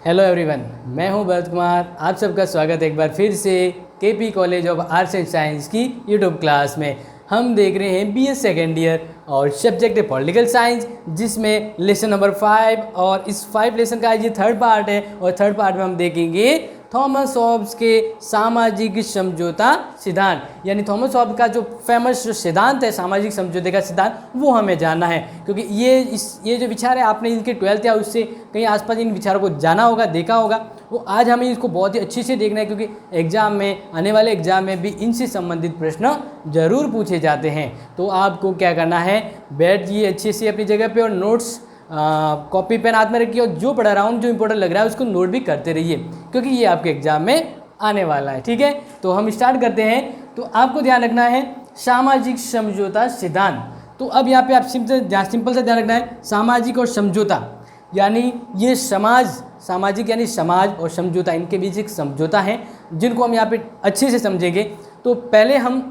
Hello everyone, मैं हूं भरत कुमार। आप सबका स्वागत है एक बार फिर से KP college of arts and science की यूट्यूब क्लास में। हम देख रहे हैं बीएस सेकेंड ईयर और सब्जेक्ट है पॉलिटिकल साइंस, जिसमें लेसन नंबर 5 और इस 5 लेसन का ये थर्ड पार्ट है। और थर्ड पार्ट में हम देखेंगे थॉमस हॉब्स के सामाजिक समझौता सिद्धांत, यानी थॉमस हॉब्स का जो फेमस सिद्धांत है सामाजिक समझौते का सिद्धांत, वो हमें जानना है। क्योंकि ये जो विचार है आपने इनके 12th या उससे कहीं आसपास इन विचारों को जाना होगा, देखा होगा। वो आज हमें इसको बहुत ही अच्छे से देखना है, क्योंकि एग्जाम में, आने वाले एग्जाम में भी इनसे संबंधित प्रश्न जरूर पूछे जाते हैं। तो आपको क्या करना है, बैठिए अच्छे से अपनी जगह पे और नोट्स कॉपी पेन हाथ में रखिए और जो पढ़ा रहा हूँ, जो इंपॉर्टेंट लग रहा है उसको नोट भी करते रहिए, क्योंकि ये आपके एग्जाम में आने वाला है। ठीक है, तो हम स्टार्ट करते हैं। तो आपको ध्यान रखना है सामाजिक समझौता सिद्धांत। तो अब यहाँ पे आप सिंपल से ध्यान रखना है, सामाजिक और समझौता यानी ये सामाजिक यानी समाज और समझौता, इनके बीच एक समझौता है जिनको हम यहाँ पे अच्छे से समझेंगे। तो पहले हम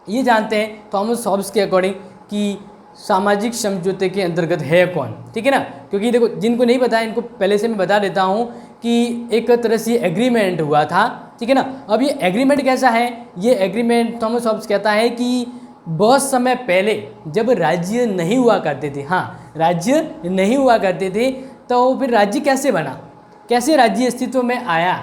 ये जानते हैं थॉमस हॉब्स के अकॉर्डिंग कि सामाजिक समझौते के अंतर्गत है कौन। ठीक है ना, क्योंकि देखो जिनको नहीं पता है इनको पहले से मैं बता देता हूँ कि एक तरह से एग्रीमेंट हुआ था। ठीक है ना, अब ये एग्रीमेंट कैसा है, ये एग्रीमेंट थॉमस हॉब्स कहता है कि बहुत समय पहले जब राज्य नहीं हुआ करते थे, हाँ राज्य नहीं हुआ करते थे, तो फिर राज्य कैसे बना, कैसे राज्य अस्तित्व में आया।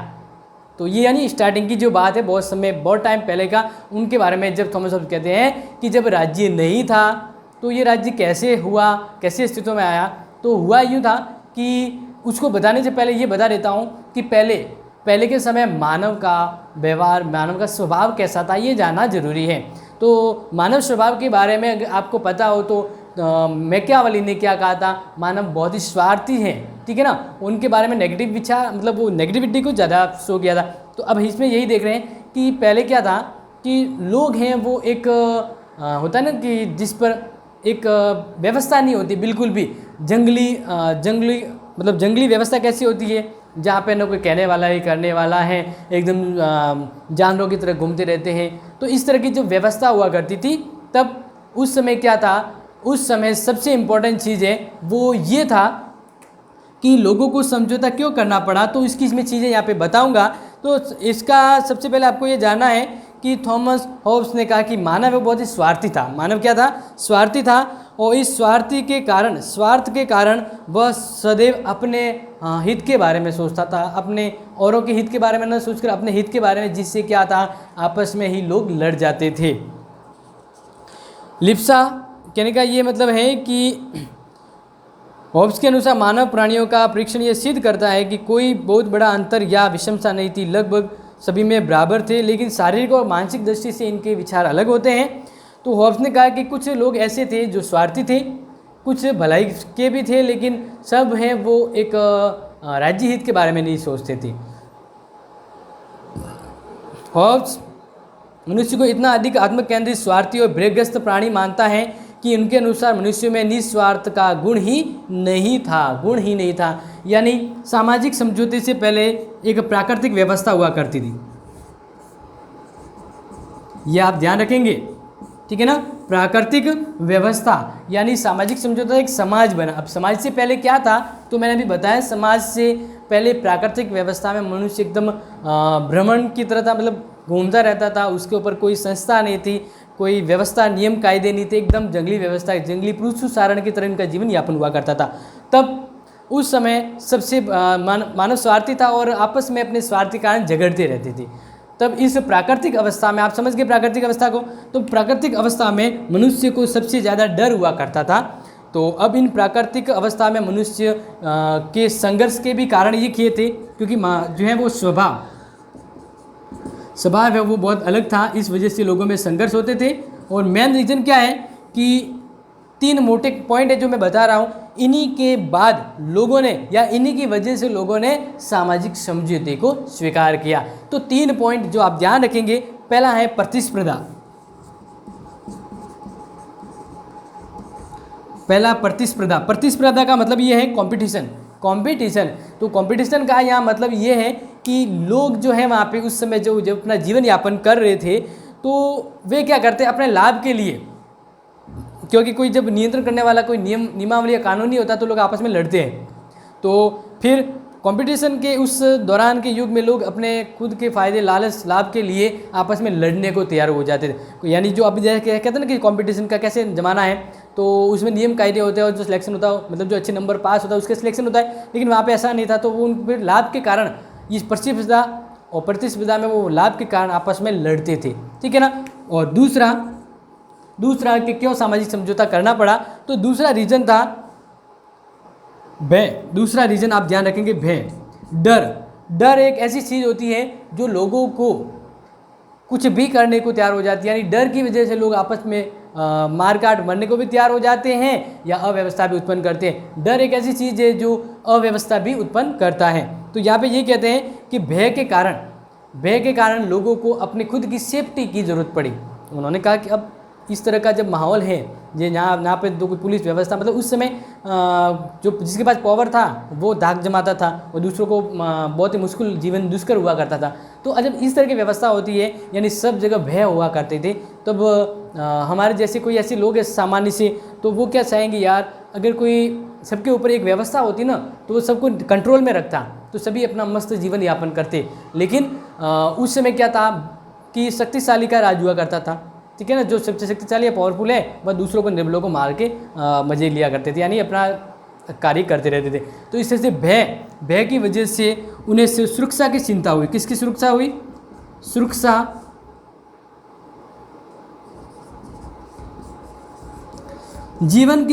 तो ये यानी स्टार्टिंग की जो बात है, बहुत टाइम पहले का, उनके बारे में जब थॉमस हॉब्स कहते हैं कि जब राज्य नहीं था तो ये राज्य कैसे हुआ, कैसे अस्तित्व में आया। तो हुआ यूँ था कि उसको बताने से पहले ये बता देता हूँ कि पहले के समय मानव का व्यवहार, मानव का स्वभाव कैसा था, ये जानना जरूरी है। तो मानव स्वभाव के बारे में अगर आपको पता हो तो मैकियावेली ने क्या कहा था, मानव बहुत ही स्वार्थी है। ठीक है ना, उनके बारे में नेगेटिव विचार, मतलब वो नेगेटिविटी को ज़्यादा शो किया था। तो अब इसमें यही देख रहे हैं कि पहले क्या था कि लोग हैं वो एक होता है ना कि जिस पर एक व्यवस्था नहीं होती बिल्कुल भी, जंगली व्यवस्था कैसी होती है, जहाँ पे ना कोई कहने वाला है करने वाला है, एकदम जानवरों की तरह घूमते रहते हैं। तो इस तरह की जो व्यवस्था हुआ करती थी तब उस समय क्या था, उस समय सबसे इम्पोर्टेंट चीज़ है वो ये था कि लोगों को समझौता क्यों करना पड़ा। तो इसमें चीज़ें यहाँ पे बताऊँगा। तो इसका सबसे पहले आपको ये जानना है कि थॉमस हॉब्स ने कहा कि मानव बहुत ही स्वार्थी था। मानव क्या था, स्वार्थी था। और इस स्वार्थ के कारण वह सदैव अपने हित के बारे में सोचता था, अपने औरों के हित के बारे में न सोचकर अपने हित के बारे में, जिससे क्या था आपस में ही लोग लड़ जाते थे। लिप्सा कहने का ये मतलब है कि हॉब्स के अनुसार मानव प्राणियों का परीक्षण ये सिद्ध करता है कि कोई बहुत बड़ा अंतर या विषमता नहीं थी, लगभग सभी में बराबर थे, लेकिन शारीरिक और मानसिक दृष्टि से इनके विचार अलग होते हैं। तो हॉब्स ने कहा कि कुछ लोग ऐसे थे जो स्वार्थी थे, कुछ भलाई के भी थे, लेकिन सब हैं वो एक राज्य हित के बारे में नहीं सोचते थे। हॉब्स मनुष्य को इतना अधिक आत्मकेंद्रित, स्वार्थी और भयग्रस्त प्राणी मानता है कि उनके अनुसार मनुष्य में निस्वार्थ का गुण ही नहीं था। यानी सामाजिक समझौते से पहले एक प्राकृतिक व्यवस्था हुआ करती थी, यह आप ध्यान रखेंगे। ठीक है ना, प्राकृतिक व्यवस्था यानी सामाजिक समझौता एक समाज बना। अब समाज से पहले क्या था, तो मैंने अभी बताया, समाज से पहले प्राकृतिक व्यवस्था में मनुष्य एकदम भ्रमण की तरह था, मतलब घूमता रहता था, उसके ऊपर कोई संस्था नहीं थी, कोई व्यवस्था नियम कायदे नहीं थे, एकदम जंगली व्यवस्था, जंगली पुरुषारण की तरह इनका जीवन यापन हुआ करता था। तब उस समय सबसे मानव स्वार्थी था और आपस में अपने स्वार्थ के कारण झगड़ते रहते थे। तब इस प्राकृतिक अवस्था में, आप समझ गए प्राकृतिक अवस्था को, तो प्राकृतिक अवस्था में मनुष्य को सबसे ज़्यादा डर हुआ करता था। तो अब इन प्राकृतिक अवस्था में मनुष्य के संघर्ष के भी कारण ये किए थे, क्योंकि जो है वो स्वभाव है वो बहुत अलग था, इस वजह से लोगों में संघर्ष होते थे। और मेन रीज़न क्या है कि 3 मोटे पॉइंट है जो मैं बता रहा हूँ, इन्हीं के बाद लोगों ने, या इन्हीं की वजह से लोगों ने सामाजिक समझौते को स्वीकार किया। तो 3 पॉइंट जो आप ध्यान रखेंगे, पहला है प्रतिस्पर्धा। प्रतिस्पर्धा का मतलब ये है कंपटीशन। तो कंपटीशन का यहाँ मतलब ये है कि लोग जो है वहाँ पे उस समय जो अपना जीवन यापन कर रहे थे, तो वे क्या करते हैं अपने लाभ के लिए, क्योंकि कोई जब नियंत्रण करने वाला कोई नियमावली या कानून नहीं होता तो लोग आपस में लड़ते हैं। तो फिर कंपटीशन के उस दौरान के युग में लोग अपने खुद के फायदे लालच लाभ के लिए आपस में लड़ने को तैयार हो जाते थे। यानी जो अभी जैसे कहते हैं ना कि कंपटीशन का कैसे ज़माना है, तो उसमें नियम कायदे होते हैं और जो सिलेक्शन होता है, मतलब जो अच्छे नंबर पास होता है उसका सिलेक्शन होता है। लेकिन वहाँ पे ऐसा नहीं था, तो वो उन फिर लाभ के कारण इस प्रतिस्पर्धा और प्रतिस्पर्धा में वो लाभ के कारण आपस में लड़ते थे, ठीक है ना। और दूसरा कि क्यों सामाजिक समझौता करना पड़ा, तो दूसरा रीज़न था भय। दूसरा रीज़न आप ध्यान रखेंगे, भय, डर एक ऐसी चीज़ होती है जो लोगों को कुछ भी करने को तैयार हो जाती है। यानी डर की वजह से लोग आपस में मारकाट मरने को भी तैयार हो जाते हैं या अव्यवस्था भी उत्पन्न करते हैं। डर एक ऐसी चीज़ है जो अव्यवस्था भी उत्पन्न करता है। तो यहाँ पे ये कहते हैं कि भय के कारण लोगों को अपनी खुद की सेफ्टी की ज़रूरत पड़ी। उन्होंने कहा कि अब इस तरह का जब माहौल है, ये यहाँ पे दो पुलिस व्यवस्था, मतलब उस समय जो जिसके पास पावर था वो धाक जमाता था और दूसरों को बहुत ही मुश्किल जीवन दुष्कर हुआ करता था। तो जब इस तरह की व्यवस्था होती है, यानी सब जगह भय हुआ करते थे, तब हमारे जैसे कोई ऐसे लोग हैं सामान्य से, तो वो क्या चाहेंगे यार, अगर कोई सबके ऊपर एक व्यवस्था होती ना, तो वो सबको कंट्रोल में रखता, तो सभी अपना मस्त जीवन यापन करते। लेकिन उस समय क्या था कि शक्तिशाली का राज हुआ करता था, ठीक है ना। जो सबसे शक्तिशाली है, पावरफुल है, वह दूसरों को, निर्बलों को मार के मजे लिया करते थे, यानी अपना कार्य करते रहते थे। तो इस तरह से भय की वजह से उन्हें सुरक्षा की चिंता हुई। किसकी सुरक्षा हुई? सुरक्षा, जीवन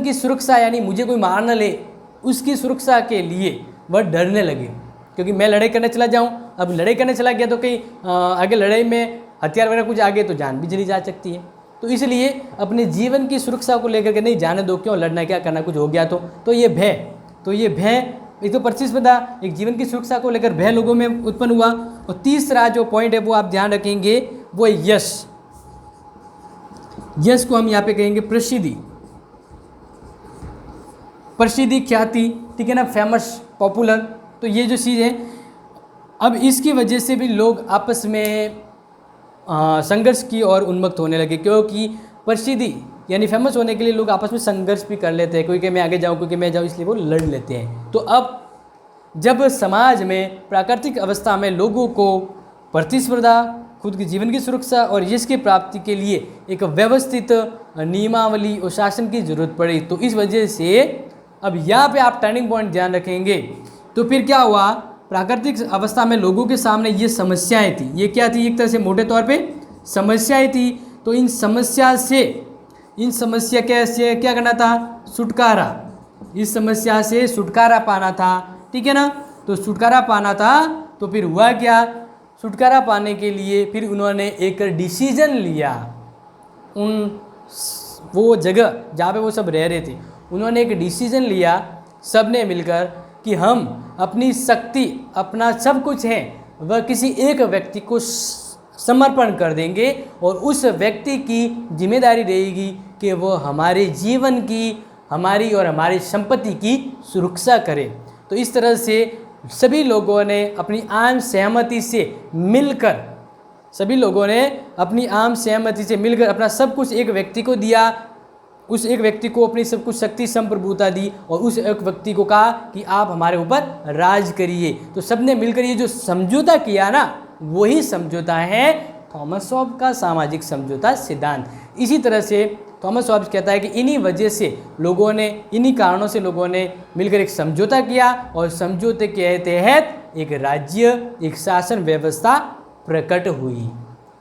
की सुरक्षा यानी मुझे कोई मार न ले, उसकी सुरक्षा के लिए वह डरने लगे। क्योंकि मैं लड़ाई करने चला जाऊं, अब लड़ाई करने चला गया तो कहीं आगे लड़ाई में हथियार वगैरह कुछ आगे तो जान भी चली जा सकती है। तो इसलिए अपने जीवन की सुरक्षा को लेकर के नहीं जाने दो, क्यों लड़ना, क्या करना, कुछ हो गया तो ये भय एक तो प्रतिस्पर्धा, एक जीवन की सुरक्षा को लेकर भय लोगों में उत्पन्न हुआ। और तीसरा जो पॉइंट है वो आप ध्यान रखेंगे, वो यश को हम यहाँ पे कहेंगे प्रसिद्धि, ख्याति, ठीक है ना, फेमस, पॉपुलर। तो ये जो चीज़ है, अब इसकी वजह से भी लोग आपस में संघर्ष की ओर उन्मुक्त होने लगे। क्योंकि प्रसिद्धि यानी फेमस होने के लिए लोग आपस में संघर्ष भी कर लेते हैं, कोई कि मैं आगे जाऊँ, कोई कि मैं जाऊँ, इसलिए वो लड़ लेते हैं। तो अब जब समाज में प्राकृतिक अवस्था में लोगों को प्रतिस्पर्धा, खुद की जीवन की सुरक्षा और यश की प्राप्ति के लिए एक व्यवस्थित नियमावली और शासन की जरूरत पड़ी, तो इस वजह से अब यहाँ पे आप टर्निंग पॉइंट ध्यान रखेंगे। तो फिर क्या हुआ, प्राकृतिक अवस्था में लोगों के सामने ये समस्याएं थी। ये क्या थी? एक तरह से मोटे तौर पे समस्याएं थी। तो इन समस्या कैसे क्या करना था? छुटकारा, इस समस्या से छुटकारा पाना था, ठीक है ना। तो छुटकारा पाना था, तो फिर हुआ क्या? छुटकारा पाने के लिए फिर उन्होंने एक डिसीजन लिया। वो जगह जहाँ पे वो सब रह रहे थे, उन्होंने एक डिसीजन लिया सब ने मिलकर कि हम अपनी शक्ति, अपना सब कुछ है वह किसी एक व्यक्ति को समर्पण कर देंगे और उस व्यक्ति की जिम्मेदारी रहेगी कि वो हमारे जीवन की, हमारी और हमारी संपत्ति की सुरक्षा करे। तो इस तरह से सभी लोगों ने अपनी आम सहमति से मिलकर अपना सब कुछ एक व्यक्ति को दिया। उस एक व्यक्ति को अपनी सब कुछ शक्ति संप्रभुता दी और उस एक व्यक्ति को कहा कि आप हमारे ऊपर राज करिए। तो सबने मिलकर ये जो समझौता किया ना, वही समझौता है थॉमस हॉब्स का सामाजिक समझौता सिद्धांत। इसी तरह से थॉमस हॉब्स कहता है कि इन्हीं कारणों से लोगों ने मिलकर एक समझौता किया और समझौते के तहत एक राज्य, एक शासन व्यवस्था प्रकट हुई।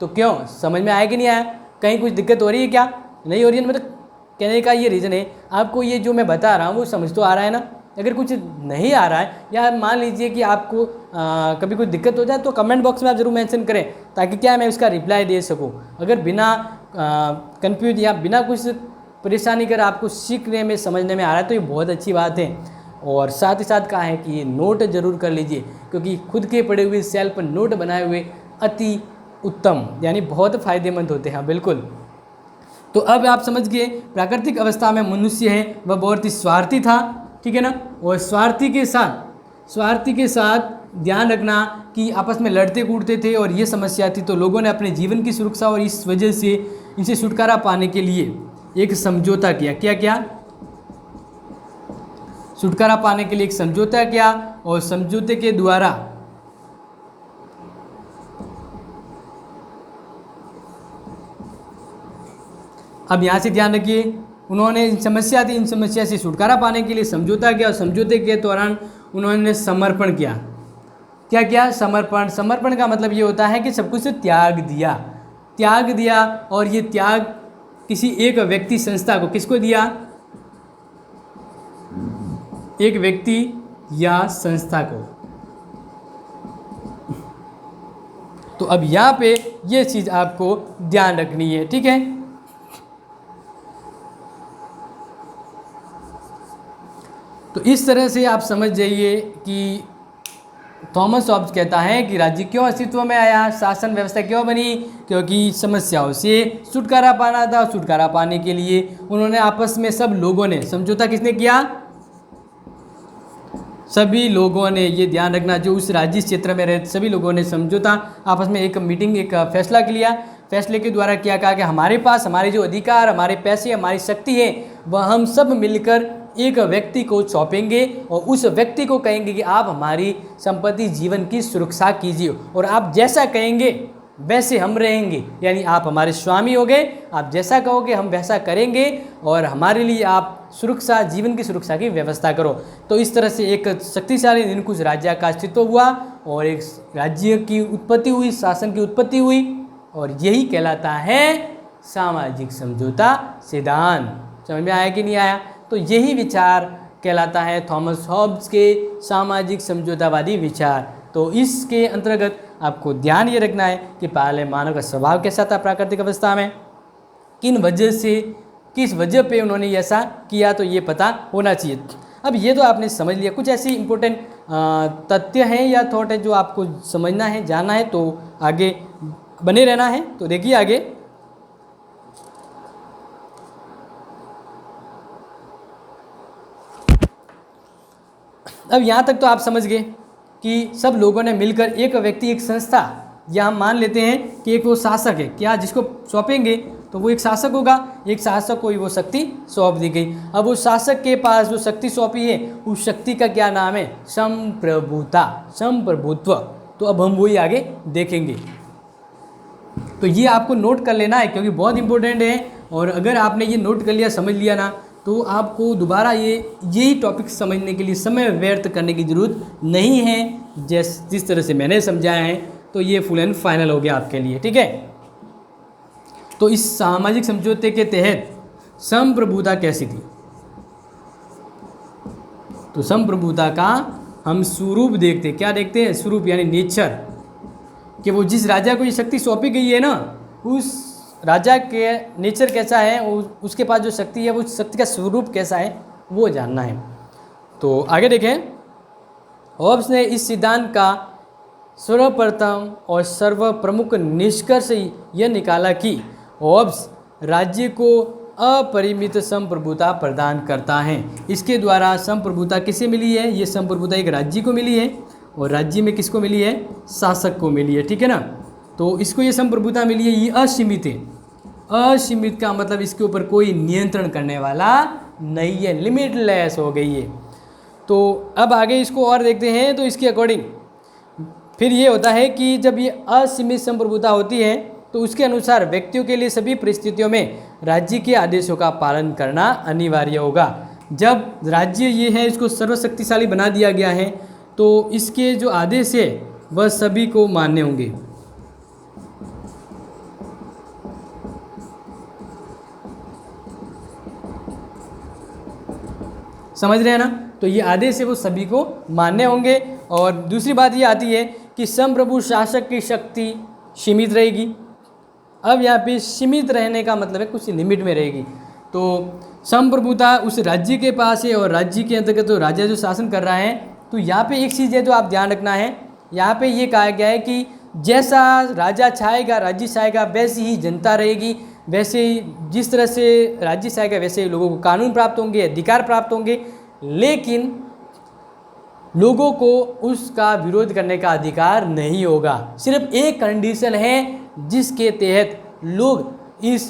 तो क्यों, समझ में आया कि नहीं आया? कहीं कुछ दिक्कत हो रही है क्या? नहीं हो रही है? मतलब कहने का ये रीज़न है, आपको ये जो मैं बता रहा हूँ वो समझ तो आ रहा है ना। अगर कुछ नहीं आ रहा है या मान लीजिए कि आपको कभी कुछ दिक्कत हो जाए तो कमेंट बॉक्स में आप ज़रूर मेंशन करें, ताकि क्या मैं उसका रिप्लाई दे सकूँ। अगर बिना कंफ्यूज या बिना कुछ परेशानी कर आपको सीखने में, समझने में आ रहा है तो ये बहुत अच्छी बात है। और साथ ही साथ कहा है कि ये नोट ज़रूर कर लीजिए, क्योंकि खुद के पढ़े हुए सेल्फ नोट बनाए हुए अति उत्तम यानी बहुत फ़ायदेमंद होते हैं। बिल्कुल। तो अब आप समझ गए, प्राकृतिक अवस्था में मनुष्य है वह बहुत ही स्वार्थी था, ठीक है ना। और स्वार्थी के साथ ध्यान रखना कि आपस में लड़ते कूदते थे और ये समस्या थी। तो लोगों ने अपने जीवन की सुरक्षा और इस वजह से इनसे छुटकारा पाने के लिए एक समझौता किया। क्या? छुटकारा पाने के लिए एक समझौता किया और समझौते के द्वारा अब यहाँ से ध्यान रखिए, उन्होंने इन समस्या थी, इन समस्या से छुटकारा पाने के लिए समझौता किया और समझौते के दौरान उन्होंने समर्पण किया। क्या किया? समर्पण। समर्पण का मतलब ये होता है कि सब कुछ त्याग दिया, त्याग दिया। और ये त्याग किसी एक व्यक्ति संस्था को, किसको दिया? एक व्यक्ति या संस्था को। तो अब यहाँ पे ये चीज़ आपको ध्यान रखनी है, ठीक है। तो इस तरह से आप समझ जाइए कि थॉमस हॉब्स कहता है कि राज्य क्यों अस्तित्व में आया, शासन व्यवस्था क्यों बनी, क्योंकि समस्याओं से छुटकारा पाना था। छुटकारा पाने के लिए उन्होंने आपस में सब लोगों ने समझौता, किसने किया? सभी लोगों ने। ये ध्यान रखना, जो उस राज्य क्षेत्र में रहते सभी लोगों ने समझौता आपस में एक मीटिंग, एक फैसला लिया। फैसले के द्वारा क्या कहा कि हमारे पास हमारे जो अधिकार, हमारे पैसे, हमारी शक्ति है, वह हम सब मिलकर एक व्यक्ति को सौंपेंगे और उस व्यक्ति को कहेंगे कि आप हमारी संपत्ति जीवन की सुरक्षा कीजिए और आप जैसा कहेंगे वैसे हम रहेंगे। यानी आप हमारे स्वामी हो गए, आप जैसा कहोगे हम वैसा करेंगे और हमारे लिए आप सुरक्षा, जीवन की सुरक्षा की व्यवस्था करो। तो इस तरह से एक शक्तिशाली निरंकुश राज्य का अस्तित्व हुआ और एक राज्य की उत्पत्ति हुई, शासन की उत्पत्ति हुई और यही कहलाता है सामाजिक समझौता सिद्धांत। समझ में आया कि नहीं आया? तो यही विचार कहलाता है थॉमस हॉब्स के सामाजिक समझौतावादी विचार। तो इसके अंतर्गत आपको ध्यान ये रखना है कि पहले मानव का स्वभाव कैसा था प्राकृतिक अवस्था में, किन वजह से, किस वजह पे उन्होंने ऐसा किया, तो ये पता होना चाहिए। अब ये तो आपने समझ लिया। कुछ ऐसी इंपॉर्टेंट तथ्य हैं या थॉट है जो आपको समझना है, जानना है, तो आगे बने रहना है। तो देखिए आगे, अब यहाँ तक तो आप समझ गए कि सब लोगों ने मिलकर एक व्यक्ति, एक संस्था, या हम मान लेते हैं कि एक वो शासक है, क्या जिसको सौंपेंगे तो वो एक शासक होगा, एक शासक को ही वो शक्ति सौंप दी गई। अब उस शासक के पास जो शक्ति सौंपी है, उस शक्ति का क्या नाम है? संप्रभुता, संप्रभुत्व। तो अब हम वही आगे देखेंगे। तो ये आपको नोट कर लेना है क्योंकि बहुत इंपॉर्टेंट है और अगर आपने ये नोट कर लिया, समझ लिया ना, तो आपको दोबारा यही टॉपिक समझने के लिए समय व्यर्थ करने की ज़रूरत नहीं है। जिस तरह से मैंने समझाया है तो ये फुल एंड फाइनल हो गया आपके लिए, ठीक है। तो इस सामाजिक समझौते के तहत संप्रभुता कैसी थी? तो संप्रभुता का हम स्वरूप देखते, क्या देखते हैं? स्वरूप यानी नेचर, कि वो जिस राजा को ये शक्ति सौंपी गई है ना, उस राजा के नेचर कैसा है, उसके पास जो शक्ति है वो शक्ति का स्वरूप कैसा है वो जानना है। तो आगे देखें, हॉब्स ने इस सिद्धांत का सर्वप्रथम और सर्वप्रमुख निष्कर्ष यह निकाला कि हॉब्स राज्य को अपरिमित संप्रभुता प्रदान करता है। इसके द्वारा संप्रभुता किसे मिली है? ये संप्रभुता एक राज्य को मिली है और राज्य में किसको मिली है? शासक को मिली है, ठीक है ना। तो इसको ये संप्रभुता मिली है, ये असीमित है। असीमित का मतलब इसके ऊपर कोई नियंत्रण करने वाला नहीं है, लिमिटलेस हो गई है। तो अब आगे इसको और देखते हैं। तो इसके अकॉर्डिंग फिर ये होता है कि जब ये असीमित संप्रभुता होती है तो उसके अनुसार व्यक्तियों के लिए सभी परिस्थितियों में राज्य के आदेशों का पालन करना अनिवार्य होगा। जब राज्य ये है, इसको सर्वशक्तिशाली बना दिया गया है, तो इसके जो आदेश है वह सभी को मान्य होंगे। समझ रहे हैं ना? तो ये आदेश है वो सभी को मान्य होंगे। और दूसरी बात ये आती है कि संप्रभु शासक की शक्ति सीमित रहेगी। अब यहाँ पे सीमित रहने का मतलब है कुछ लिमिट में रहेगी। तो संप्रभुता उस राज्य के पास है और राज्य के अंतर्गत तो राजा जो शासन कर रहा है। तो यहाँ पे एक चीज़ है जो आप ध्यान रखना है, यहाँ पे ये कहा गया है कि जैसा राजा चाहेगा, राज्य चाहेगा, वैसी ही जनता रहेगी। वैसे ही जिस तरह से राज्य चाहेगा वैसे ही लोगों को कानून प्राप्त होंगे, अधिकार प्राप्त होंगे, लेकिन लोगों को उसका विरोध करने का अधिकार नहीं होगा। सिर्फ एक कंडीशन है जिसके तहत लोग इस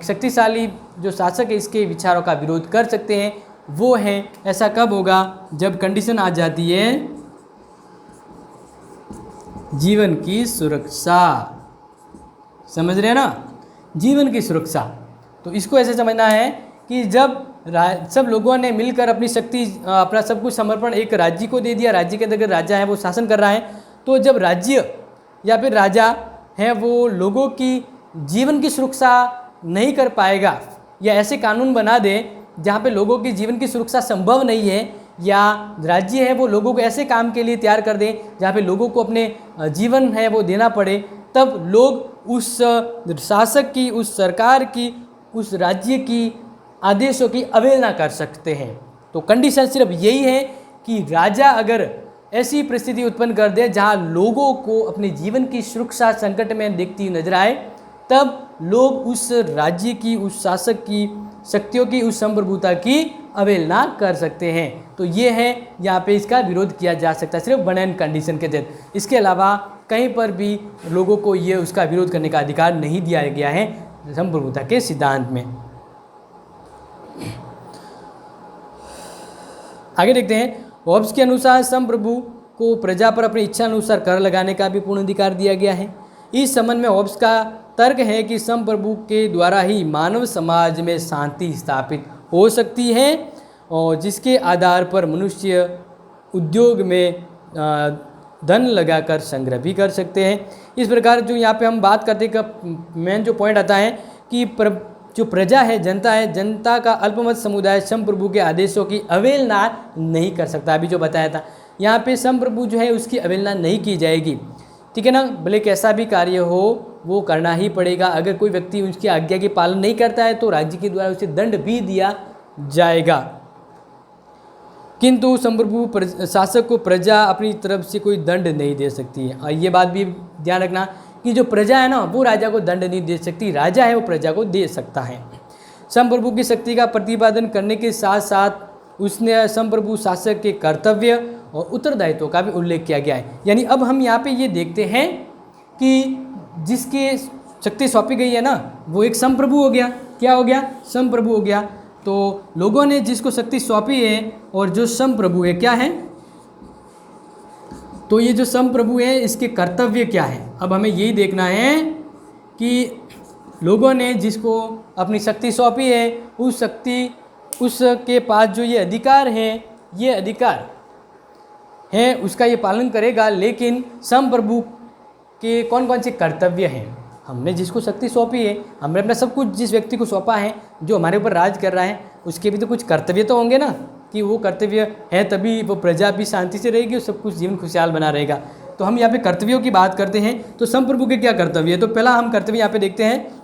शक्तिशाली जो शासक है इसके विचारों का विरोध कर सकते हैं, वो है, ऐसा कब होगा, जब कंडीशन आ जाती है जीवन की सुरक्षा। समझ रहे हैं ना, जीवन की सुरक्षा। तो इसको ऐसे समझना है कि जब सब लोगों ने मिलकर अपनी शक्ति, अपना सब कुछ समर्पण एक राज्य को दे दिया, राज्य के अंदर राजा है वो शासन कर रहा है, तो जब राज्य या फिर राजा है वो लोगों की जीवन की सुरक्षा नहीं कर पाएगा, या ऐसे कानून बना दे जहाँ पे लोगों की जीवन की सुरक्षा संभव नहीं है, या राज्य है वो लोगों को ऐसे काम के लिए तैयार कर दे जहाँ पे लोगों को अपने जीवन है वो देना पड़े, तब लोग उस शासक की, उस सरकार की, उस राज्य की आदेशों की अवहेलना कर सकते हैं। तो कंडीशन सिर्फ यही है कि राजा अगर ऐसी परिस्थिति उत्पन्न कर दे जहाँ लोगों को अपने जीवन की सुरक्षा संकट में देखती नजर आए, तब लोग उस राज्य की, उस शासक की शक्तियों की, उस संप्रभुता की अवहेलना कर सकते हैं। तो ये है, यहाँ पे इसका विरोध किया जा सकता है सिर्फ वन एंड कंडीशन के तहत। इसके अलावा कहीं पर भी लोगों को ये उसका विरोध करने का अधिकार नहीं दिया गया है संप्रभुता के सिद्धांत में। आगे देखते हैं, हॉब्स के अनुसार संप्रभु को प्रजा पर अपनी इच्छा अनुसार कर लगाने का भी पूर्ण अधिकार दिया गया है। इस संबंध में हॉब्स का तर्क है कि संप्रभु के द्वारा ही मानव समाज में शांति स्थापित हो सकती है, और जिसके आधार पर मनुष्य उद्योग में धन लगाकर संग्रह भी कर सकते हैं। इस प्रकार जो यहाँ पे हम बात करते हैं का मेन जो पॉइंट आता है कि जो प्रजा है, जनता का अल्पमत समुदाय संप्रभु के आदेशों की अवहेलना नहीं कर सकता। अभी जो बताया था, यहाँ पे संप्रभु जो है उसकी अवहेलना नहीं की जाएगी, ठीक है ना। भले कैसा भी कार्य हो वो करना ही पड़ेगा। अगर कोई व्यक्ति उसकी आज्ञा की पालन नहीं करता है तो राज्य के द्वारा उसे दंड भी दिया जाएगा, किंतु संप्रभु शासक को प्रजा अपनी तरफ से कोई दंड नहीं दे सकती है। और ये बात भी ध्यान रखना कि जो प्रजा है ना वो राजा को दंड नहीं दे सकती, राजा है वो प्रजा को दे सकता है। संप्रभु की शक्ति का प्रतिपादन करने के साथ साथ उसने संप्रभु शासक के कर्तव्य और उत्तरदायित्व का भी उल्लेख किया गया है। यानी अब हम यहाँ पे ये देखते हैं कि जिसके शक्ति सौंपी गई है ना वो एक संप्रभु हो गया। क्या हो गया? संप्रभु हो गया। तो लोगों ने जिसको शक्ति सौंपी है और जो संप्रभु है क्या है, तो ये जो संप्रभु है इसके कर्तव्य क्या है। अब हमें यही देखना है कि लोगों ने जिसको अपनी शक्ति सौंपी है उस शक्ति, उसके पास जो ये अधिकार है उसका ये पालन करेगा। लेकिन संप्रभु के कौन कौन से कर्तव्य हैं, हमने जिसको शक्ति सौंपी है, हमने अपना सब कुछ जिस व्यक्ति को सौंपा है जो हमारे ऊपर राज कर रहा है, उसके भी तो कुछ कर्तव्य तो होंगे ना, कि वो कर्तव्य है तभी वो प्रजा भी शांति से रहेगी और सब कुछ जीवन खुशहाल बना रहेगा। तो हम यहाँ पे कर्तव्यों की बात करते हैं। तो संप्रभु के क्या कर्तव्य है, तो पहला हम कर्तव्य यहाँ पे देखते हैं।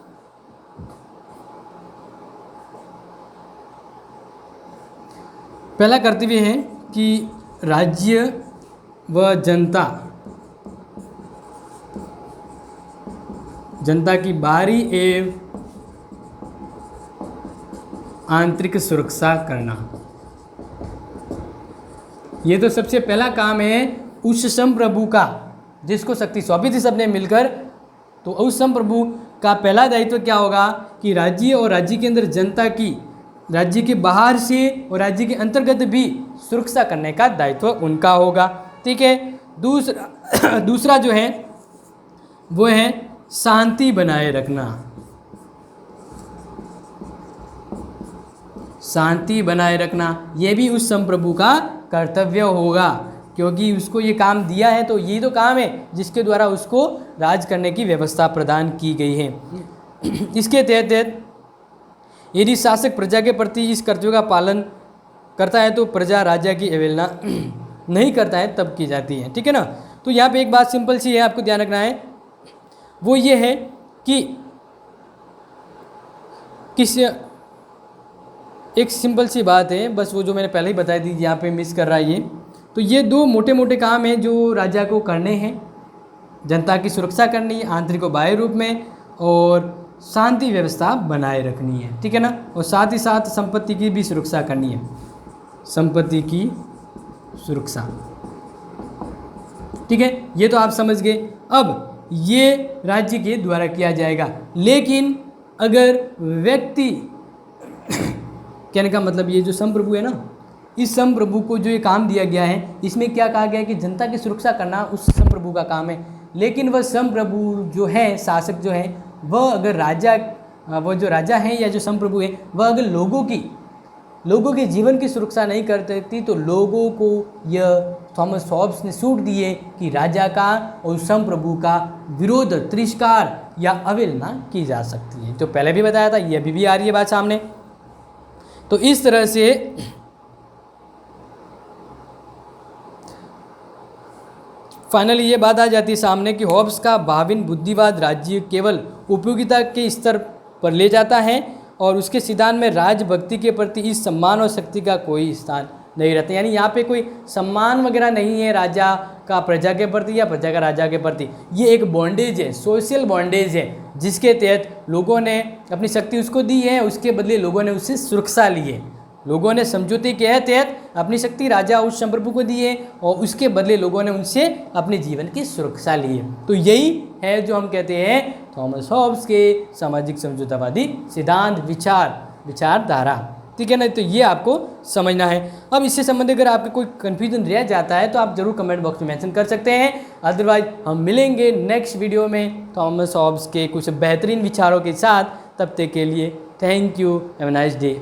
पहला कर्तव्य है कि राज्य व जनता की बाहरी एवं आंतरिक सुरक्षा करना। ये तो सबसे पहला काम है उस संप्रभु का जिसको शक्ति सौंपी थी सबने मिलकर। तो उस संप्रभु का पहला दायित्व क्या होगा कि राज्य और राज्य के अंदर जनता की, राज्य के बाहर से और राज्य के अंतर्गत भी सुरक्षा करने का दायित्व उनका होगा। ठीक है। दूसरा जो है वो है शांति बनाए रखना। शांति बनाए रखना ये भी उस संप्रभु का कर्तव्य होगा, क्योंकि उसको ये काम दिया है तो ये तो काम है जिसके द्वारा उसको राज करने की व्यवस्था प्रदान की गई है। इसके तहत यदि शासक प्रजा के प्रति इस कर्तव्य का पालन करता है तो प्रजा राजा की अवहेलना नहीं करता है तब की जाती है। ठीक है ना। तो यहाँ पे एक बात सिंपल सी है, आपको ध्यान रखना है, वो ये है कि एक सिंपल सी बात है, बस वो जो मैंने पहले ही बताई थी, यहाँ पे मिस कर रहा है ये। तो ये दो मोटे मोटे काम हैं जो राजा को करने हैं। जनता की सुरक्षा करनी है आंतरिक और बाह्य रूप में, और शांति व्यवस्था बनाए रखनी है। ठीक है ना। और साथ ही साथ संपत्ति की भी सुरक्षा करनी है, संपत्ति की सुरक्षा। ठीक है, ये तो आप समझ गए। अब ये राज्य के द्वारा किया जाएगा, लेकिन अगर व्यक्ति कहने का मतलब ये जो संप्रभु है ना, इस संप्रभु को जो ये काम दिया गया है, इसमें क्या कहा गया है कि जनता की सुरक्षा करना उस संप्रभु का काम है। लेकिन वह संप्रभु जो है, शासक जो है, वह अगर राजा, वो जो राजा है या जो संप्रभु है, वह अगर लोगों के जीवन की सुरक्षा नहीं करती थी, तो लोगों को यह थॉमस हॉब्स ने छूट दिए कि राजा का और संप्रभु का विरोध, तिरस्कार या अवहेलना की जा सकती है। तो पहले भी बताया था, ये अभी भी आ रही है बात सामने। तो इस तरह से फाइनली ये बात आ जाती है सामने कि हॉब्स का भाविन बुद्धिवाद राज्य केवल उपयोगिता के स्तर पर ले जाता है और उसके सिद्धांत में राजभक्ति के प्रति इस सम्मान और शक्ति का कोई स्थान नहीं रहता। यानी यहाँ पे कोई सम्मान वगैरह नहीं है राजा का प्रजा के प्रति या प्रजा का राजा के प्रति। ये एक बॉन्डेज है, सोशल बॉन्डेज है, जिसके तहत लोगों ने अपनी शक्ति उसको दी है, उसके बदले लोगों ने उससे सुरक्षा ली है। लोगों ने समझौते के तहत अपनी शक्ति राजा उस संप्रभु को दी है और उसके बदले लोगों ने उनसे अपने जीवन की सुरक्षा ली है। तो यही है जो हम कहते हैं थॉमस हॉब्स के सामाजिक समझौतावादी सिद्धांत, विचारधारा। ठीक है ना, तो ये आपको समझना है। अब इससे संबंधित अगर आपके कोई कन्फ्यूजन रह जाता है तो आप जरूर कमेंट बॉक्स में मेंशन कर सकते हैं। अदरवाइज हम मिलेंगे नेक्स्ट वीडियो में थॉमस हॉब्स के कुछ बेहतरीन विचारों के साथ। तब तक के लिए thank you, have a nice day.